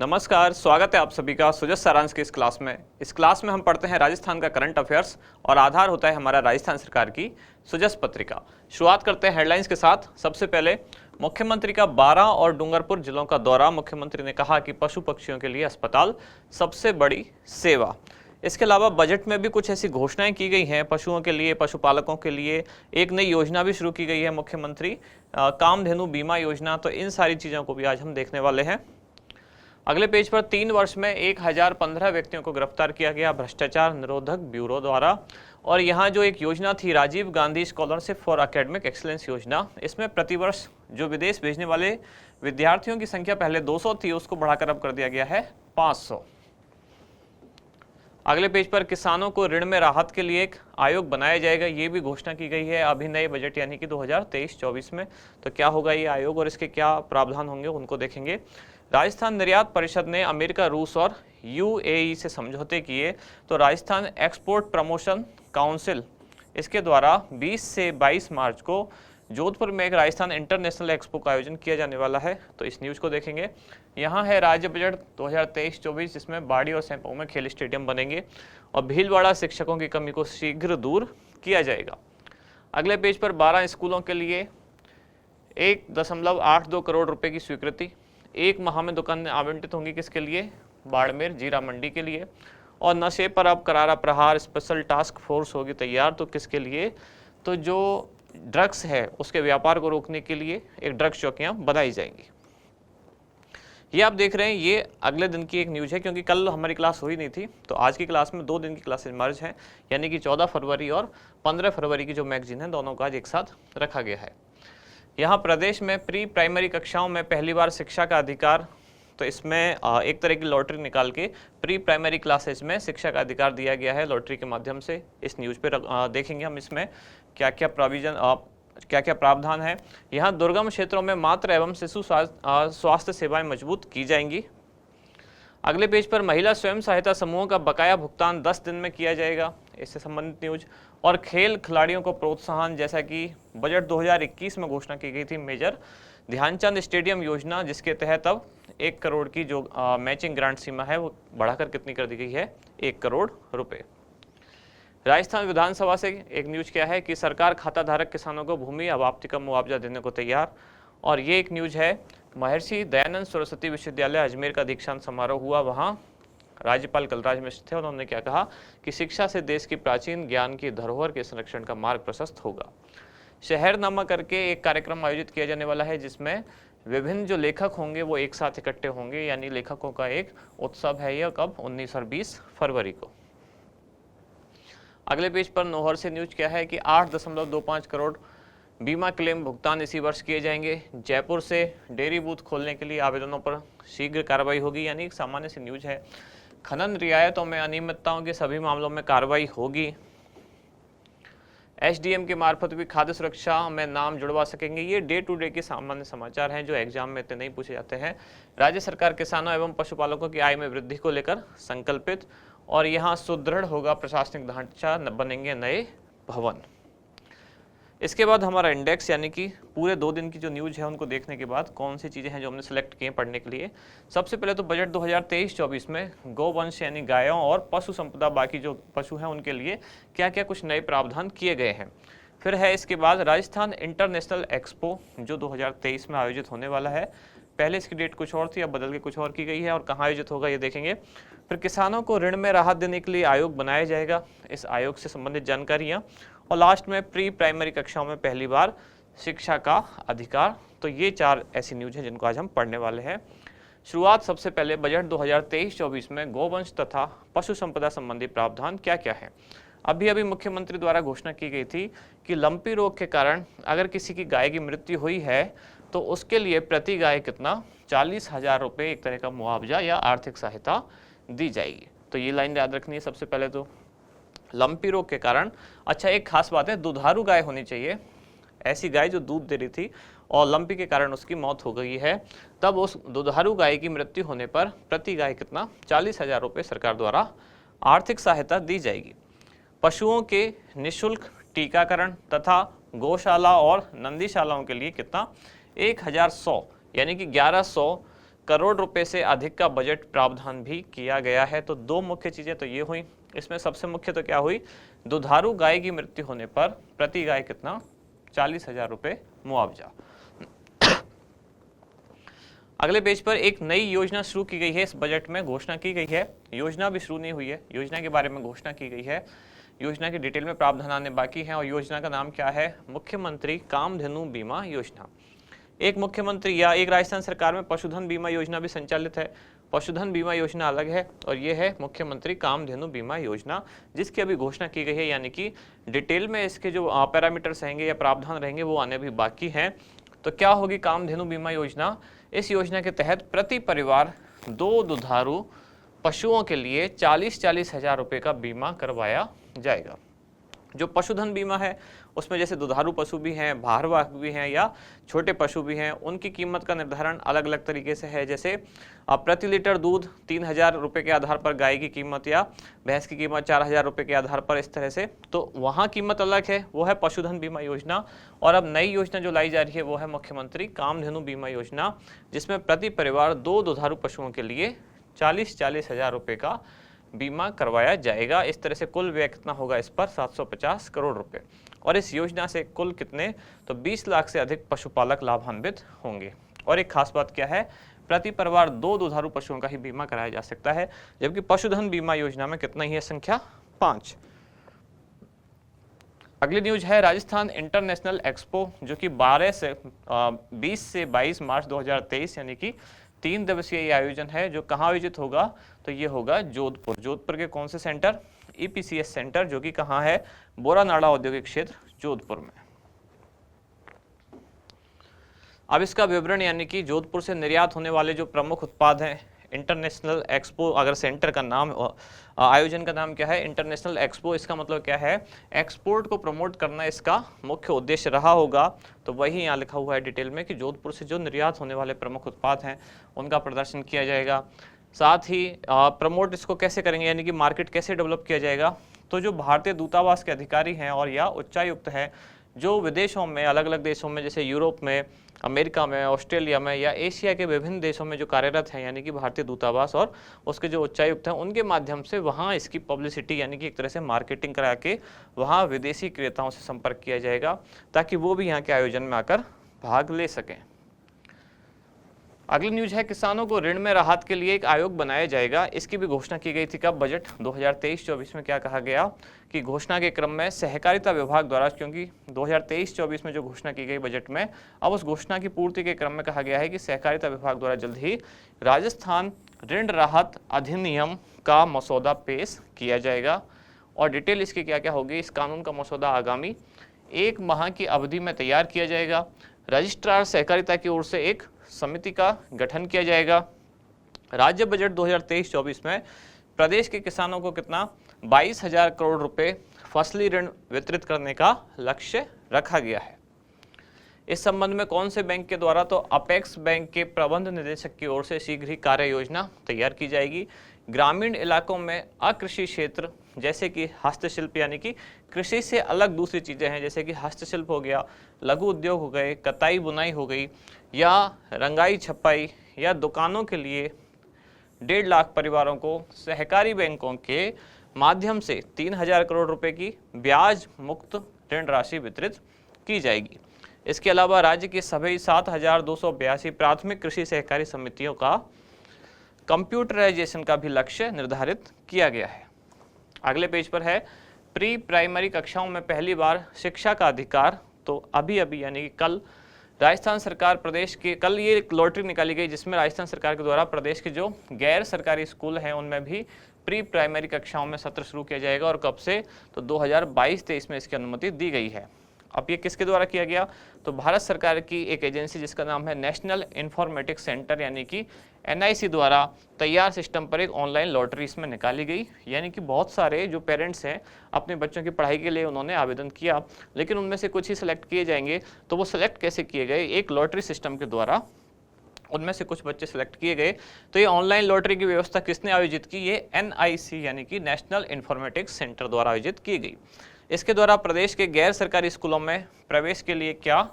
नमस्कार, स्वागत है आप सभी का सुजस सारांश की इस क्लास में। इस क्लास में हम पढ़ते हैं राजस्थान का करंट अफेयर्स और आधार होता है हमारा राजस्थान सरकार की सुजस पत्रिका। शुरुआत करते हैं हेडलाइंस के साथ। सबसे पहले मुख्यमंत्री का बारां और डूंगरपुर जिलों का दौरा। मुख्यमंत्री ने कहा कि पशु पक्षियों के लिए अस्पताल सबसे बड़ी सेवा। इसके अलावा बजट में भी कुछ ऐसी घोषणाएं की गई हैं पशुओं के लिए, पशुपालकों के लिए। एक नई योजना भी शुरू की गई है मुख्यमंत्री कामधेनु बीमा योजना। तो इन सारी चीज़ों को भी आज हम देखने वाले हैं। अगले पेज पर 3 वर्ष में 1015 व्यक्तियों को गिरफ्तार किया गया भ्रष्टाचार निरोधक ब्यूरो द्वारा। और यहाँ जो एक योजना थी Rajiv Gandhi scholarship for academic excellence योजना, इसमें प्रतिवर्ष जो विदेश भेजने वाले विद्यार्थियों की संख्या पहले 200 थी, उसको बढ़ाकर अब कर दिया गया है 500। अगले पेज पर किसानों को ऋण में राहत के लिए एक आयोग बनाया जाएगा, ये भी घोषणा की गई है अभी नए बजट यानी कि 2023-24 में। तो क्या होगा ये आयोग और इसके क्या प्रावधान होंगे उनको देखेंगे। राजस्थान निर्यात परिषद ने अमेरिका, रूस और यूएई से समझौते किए। तो राजस्थान एक्सपोर्ट प्रमोशन काउंसिल इसके द्वारा 20 से 22 मार्च को जोधपुर में एक राजस्थान इंटरनेशनल एक्सपो का आयोजन किया जाने वाला है। तो इस न्यूज़ को देखेंगे। यहाँ है राज्य बजट 2023-24, जिसमें बाड़ी और सैंपौ में खेल स्टेडियम बनेंगे और भीलवाड़ा शिक्षकों की कमी को शीघ्र दूर किया जाएगा। अगले पेज पर 12 स्कूलों के लिए 1.82 करोड़ रुपए की स्वीकृति। एक माह में दुकानें आवंटित होंगी किसके लिए? बाड़मेर जीरा मंडी के लिए। और नशे पर अब करारा प्रहार स्पेशल टास्क फोर्स होगी तैयार। तो किसके लिए? तो जो ड्रग्स है उसके व्यापार को रोकने के लिए एक ड्रग्स चौकियां बनाई जाएंगी। ये आप देख रहे हैं, ये अगले दिन की एक न्यूज़ है, क्योंकि कल हमारी क्लास हुई नहीं थी। तो आज की क्लास में 2 दिन की क्लासेज मर्ज हैं, यानी कि 14 फरवरी और 15 फरवरी की जो मैगजीन है दोनों का आज एक साथ रखा गया है। यहाँ प्रदेश में प्री प्राइमरी कक्षाओं में पहली बार शिक्षा का अधिकार। तो इसमें एक तरह की लॉटरी निकाल के प्री प्राइमरी क्लासेज में शिक्षा का अधिकार दिया गया है लॉटरी के माध्यम से। इस न्यूज़ पे देखेंगे हम इसमें क्या क्या प्रोविजन क्या क्या प्रावधान है। यहाँ दुर्गम क्षेत्रों में मातृ एवं शिशु स्वास्थ्य सेवाएं मजबूत की जाएंगी। अगले पेज पर महिला स्वयं सहायता समूहों का बकाया भुगतान 10 दिन में किया जाएगा, इससे संबंधित न्यूज। और खेल खिलाड़ियों को प्रोत्साहन, जैसा कि बजट 2021 में घोषणा की गई थी मेजर ध्यानचंद स्टेडियम योजना, जिसके तहत अब 1 करोड़ की जो मैचिंग ग्रांट सीमा है वो बढ़ाकर कितनी कर दी गई है? 1 करोड़ रुपए। राजस्थान विधानसभा से एक न्यूज क्या है कि सरकार खाता धारक किसानों को भूमि अवाप्ति का मुआवजा देने को तैयार। और ये एक न्यूज है, महर्षि दयानंद सरस्वती विश्वविद्यालय अजमेर का दीक्षांत समारोह हुआ, वहाँ राज्यपाल कलराज मिश्र थे। उन्होंने क्या कहा कि शिक्षा से देश की प्राचीन ज्ञान की धरोहर के संरक्षण का मार्ग प्रशस्त होगा। शहरनामा करके एक कार्यक्रम आयोजित किया जाने वाला है, जिसमें विभिन्न जो लेखक होंगे वो एक साथ इकट्ठे होंगे, यानी लेखकों का एक उत्सव है। यह कब? 19 और 20 फरवरी को। अगले पेज पर नौहर से न्यूज क्या है कि 8.25 करोड़ बीमा क्लेम भुगतान इसी वर्ष किए जाएंगे। जयपुर से डेयरी बूथ खोलने के लिए आवेदनों पर शीघ्र कार्रवाई होगी, यानी एक सामान्य सी न्यूज है। खनन रियायतों में अनियमितताओं के सभी मामलों में कार्रवाई होगी। एसडीएम के मार्फत भी खाद्य सुरक्षा में नाम जुड़वा सकेंगे। ये डे टू डे के सामान्य समाचार हैं जो एग्जाम में इतने नहीं पूछे जाते हैं। राज्य सरकार किसानों एवं पशुपालकों की आय में वृद्धि को लेकर संकल्पित। और यहाँ सुदृढ़ होगा प्रशासनिक ढांचा, बनेंगे नए भवन। इसके बाद हमारा इंडेक्स, यानी कि पूरे 2 दिन की जो न्यूज़ है उनको देखने के बाद कौन सी चीज़ें हैं जो हमने सेलेक्ट किए पढ़ने के लिए। सबसे पहले तो बजट 2023-24 में गौवंश यानी गायों और पशु संपदा, बाकी जो पशु हैं उनके लिए क्या क्या कुछ नए प्रावधान किए गए हैं। फिर है इसके बाद राजस्थान इंटरनेशनल एक्सपो जो 2023 में आयोजित होने वाला है। पहले इसकी डेट कुछ और थी, अब बदल के कुछ और की गई है, और कहाँ आयोजित होगा ये देखेंगे। फिर किसानों को ऋण में राहत देने के लिए आयोग बनाया जाएगा, इस आयोग से संबंधित जानकारियाँ। और लास्ट में प्री प्राइमरी कक्षाओं में पहली बार शिक्षा का अधिकार। तो ये 4 ऐसी न्यूज़ हैं जिनको आज हम पढ़ने वाले हैं। शुरुआत सबसे पहले बजट 2023-24 में गौवंश तथा पशु संपदा संबंधी प्रावधान क्या क्या है। अभी मुख्यमंत्री द्वारा घोषणा की गई थी कि लंपी रोग के कारण अगर किसी की गाय की मृत्यु हुई है तो उसके लिए प्रति गाय कितना? 40,000 रुपये एक तरह का मुआवजा या आर्थिक सहायता दी जाएगी। तो ये लाइन याद रखनी है सबसे पहले तो, लंपी रोग के कारण। अच्छा, एक खास बात है, दुधारू गाय होनी चाहिए। ऐसी गाय जो दूध दे रही थी और लंपी के कारण उसकी मौत हो गई है, तब उस दुधारू गाय की मृत्यु होने पर प्रति गाय कितना? 40,000 रुपये सरकार द्वारा आर्थिक सहायता दी जाएगी। पशुओं के निःशुल्क टीकाकरण तथा गौशाला और नंदीशालाओं के लिए कितना? 1100 यानी कि 1100 करोड़ रुपए से अधिक का बजट प्रावधान भी किया गया है। तो दो मुख्य चीजें तो ये हुई, इसमें सबसे मुख्य तो क्या हुई, दुधारू गाय की मृत्यु होने पर प्रति गाय कितना, 40,000 रुपए मुआवजा। अगले पेज पर एक नई योजना शुरू की गई है, इस बजट में घोषणा की गई है, योजना भी शुरू नहीं हुई है, योजना के बारे में घोषणा की गई है, योजना की डिटेल में प्रावधान आने बाकी हैं। और योजना का नाम क्या है, मुख्यमंत्री कामधेनु बीमा योजना। एक मुख्यमंत्री या एक राजस्थान सरकार में पशुधन बीमा योजना भी संचालित है, पशुधन बीमा योजना अलग है और ये है मुख्यमंत्री कामधेनु बीमा योजना, जिसकी अभी घोषणा की गई है, यानी कि डिटेल में इसके जो पैरामीटर्स रहेंगे या प्रावधान रहेंगे वो आने भी बाकी हैं। तो क्या होगी कामधेनु बीमा योजना, इस योजना के तहत प्रति परिवार 2 दुधारू पशुओं के लिए 40-40 हजार रुपये का बीमा करवाया जाएगा। जो पशुधन बीमा है उसमें जैसे दुधारू पशु भी हैं, भारवाहक भी हैं या छोटे पशु भी हैं, उनकी कीमत का निर्धारण अलग अलग तरीके से है। जैसे प्रति लीटर दूध 3,000 रुपये के आधार पर गाय की कीमत या भैंस की कीमत 4,000 रुपये के आधार पर, इस तरह से, तो वहाँ कीमत अलग है, वो है पशुधन बीमा योजना। और अब नई योजना जो लाई जा रही है वो है मुख्यमंत्री कामधेनु बीमा योजना, जिसमें प्रति परिवार 2 दुधारू पशुओं के लिए 40-40 हजार रुपये का बीमा करवाया जाएगा। इस तरह से कुल व्यय कितना होगा इस पर, 750 करोड़ रुपए। और इस योजना से कुल कितने, तो 20 लाख से अधिक पशुपालक लाभान्वित होंगे। और एक खास बात क्या है, प्रति परिवार 2 दुधारू पशुओं का ही बीमा कराया जा सकता है, जबकि पशुधन बीमा योजना में कितना ही है संख्या, 5। अगली न्यूज है राजस्थान इंटरनेशनल एक्सपो, जो कि 20 से 22 मार्च 2023 यानी कि 3 दिवसीय ये आयोजन है, जो कहाँ आयोजित होगा, तो ये होगा जोधपुर। जोधपुर के कौन से सेंटर, ईपीसीएस सेंटर, जो कि कहाँ है, बोरानाड़ा औद्योगिक क्षेत्र जोधपुर में। अब इसका विवरण, यानी कि जोधपुर से निर्यात होने वाले जो प्रमुख उत्पाद हैं, इंटरनेशनल एक्सपो अगर सेंटर का नाम, आयोजन का नाम क्या है, इंटरनेशनल एक्सपो, इसका मतलब क्या है, एक्सपोर्ट को प्रमोट करना इसका मुख्य उद्देश्य रहा होगा। तो वही यहाँ लिखा हुआ है डिटेल में कि जोधपुर से जो निर्यात होने वाले प्रमुख उत्पाद हैं उनका प्रदर्शन किया जाएगा। साथ ही प्रमोट इसको कैसे करेंगे, यानी कि मार्केट कैसे डेवलप किया जाएगा, तो जो भारतीय दूतावास के अधिकारी हैं और या उच्चायुक्त हैं जो विदेशों में, अलग अलग देशों में, जैसे यूरोप में, अमेरिका में, ऑस्ट्रेलिया में या एशिया के विभिन्न देशों में जो कार्यरत हैं, यानी कि भारतीय दूतावास और उसके जो उच्चायुक्त हैं, उनके माध्यम से वहाँ इसकी पब्लिसिटी यानी कि एक तरह से मार्केटिंग करा के वहाँ विदेशी क्रेताओं से संपर्क किया जाएगा, ताकि वो भी यहाँ के आयोजन में आकर भाग ले सकें। अगली न्यूज है किसानों को ऋण में राहत के लिए एक आयोग बनाया जाएगा, इसकी भी घोषणा की गई थी। कब, बजट 2023-24 में क्या कहा गया कि घोषणा के क्रम में सहकारिता विभाग द्वारा, क्योंकि 2023-24 में जो घोषणा की गई बजट में, अब उस घोषणा की पूर्ति के क्रम में कहा गया है कि सहकारिता विभाग द्वारा जल्द ही राजस्थान ऋण राहत अधिनियम का मसौदा पेश किया जाएगा। और डिटेल इसकी क्या क्या होगी, इस कानून का मसौदा आगामी 1 माह की अवधि में तैयार किया जाएगा। रजिस्ट्रार सहकारिता की ओर से एक समिति का गठन किया जाएगा। राज्य बजट 2023-24 में प्रदेश के किसानों को कितना, 22,000 करोड़ रुपए फसली ऋण वितरित करने का लक्ष्य रखा गया है। इस संबंध में कौन से बैंक के द्वारा, तो अपेक्स बैंक के प्रबंध निदेशक की ओर से शीघ्र ही कार्य योजना तैयार की जाएगी। ग्रामीण इलाकों में अकृषि क्षेत्र जैसे कि हस्तशिल्प, यानी कि कृषि से अलग दूसरी चीज़ें हैं, जैसे कि हस्तशिल्प हो गया, लघु उद्योग हो गए, कताई बुनाई हो गई या रंगाई छपाई या दुकानों के लिए 1.5 लाख परिवारों को सहकारी बैंकों के माध्यम से 3,000 करोड़ रुपए की ब्याज मुक्त ऋण राशि वितरित की जाएगी। इसके अलावा राज्य की सभी 7,282 प्राथमिक कृषि सहकारी समितियों का कंप्यूटराइजेशन का भी लक्ष्य निर्धारित किया गया है। अगले पेज पर है प्री प्राइमरी कक्षाओं में पहली बार शिक्षा का अधिकार। तो अभी यानी कि कल राजस्थान सरकार प्रदेश के, कल ये एक लॉटरी निकाली गई जिसमें राजस्थान सरकार के द्वारा प्रदेश के जो गैर सरकारी स्कूल हैं उनमें भी प्री प्राइमरी कक्षाओं में सत्र शुरू किया जाएगा। और कब से, तो 2022-23 में इसकी अनुमति दी गई है। अब ये किसके द्वारा किया गया, तो भारत सरकार की एक एजेंसी जिसका नाम है नेशनल इन्फॉर्मेटिक्स सेंटर यानी कि NIC द्वारा तैयार सिस्टम पर एक ऑनलाइन लॉटरी इसमें निकाली गई। यानी कि बहुत सारे जो पेरेंट्स हैं अपने बच्चों की पढ़ाई के लिए उन्होंने आवेदन किया, लेकिन उनमें से कुछ ही सिलेक्ट किए जाएंगे। तो वो सिलेक्ट कैसे किए गए, एक लॉटरी सिस्टम के द्वारा उनमें से कुछ बच्चे सिलेक्ट किए गए। तो ये ऑनलाइन लॉटरी की व्यवस्था किसने आयोजित की, ये NIC यानी कि नेशनल इन्फॉर्मेटिक्स सेंटर द्वारा आयोजित की गई। इसके द्वारा प्रदेश के गैर सरकारी स्कूलों में प्रवेश के लिए क्या,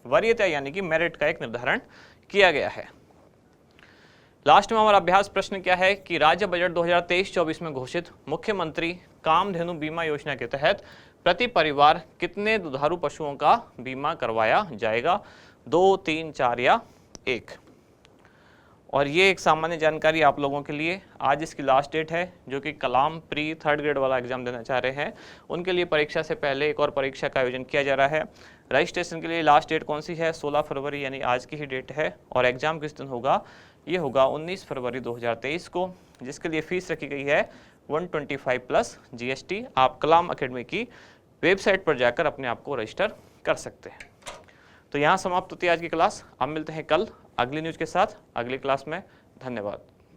वरीयता यानी कि मेरिट का एक निर्धारण किया गया है। लास्ट में हमारा अभ्यास प्रश्न क्या है कि राज्य बजट 2023-24 में घोषित मुख्यमंत्री कामधेनु बीमा योजना के तहत प्रति परिवार कितने दुधारू पशुओं का बीमा करवाया जाएगा, 2, 3, 4 या 1। और ये एक सामान्य जानकारी आप लोगों के लिए, आज इसकी लास्ट डेट है। जो कि कलाम प्री 3rd ग्रेड वाला एग्जाम देना चाह रहे हैं उनके लिए परीक्षा से पहले एक और परीक्षा का आयोजन किया जा रहा है। रजिस्ट्रेशन के लिए लास्ट डेट कौन सी है, 16 फरवरी, यानी आज की ही डेट है। और एग्जाम किस दिन होगा, ये होगा 19 फरवरी 2023 को, जिसके लिए फीस रखी गई है 125 प्लस GST। आप कलाम अकेडमी की वेबसाइट पर जाकर अपने आप को रजिस्टर कर सकते हैं। तो यहाँ समाप्त होती है आज की क्लास। अब मिलते हैं कल अगली न्यूज़ के साथ अगली क्लास में। धन्यवाद।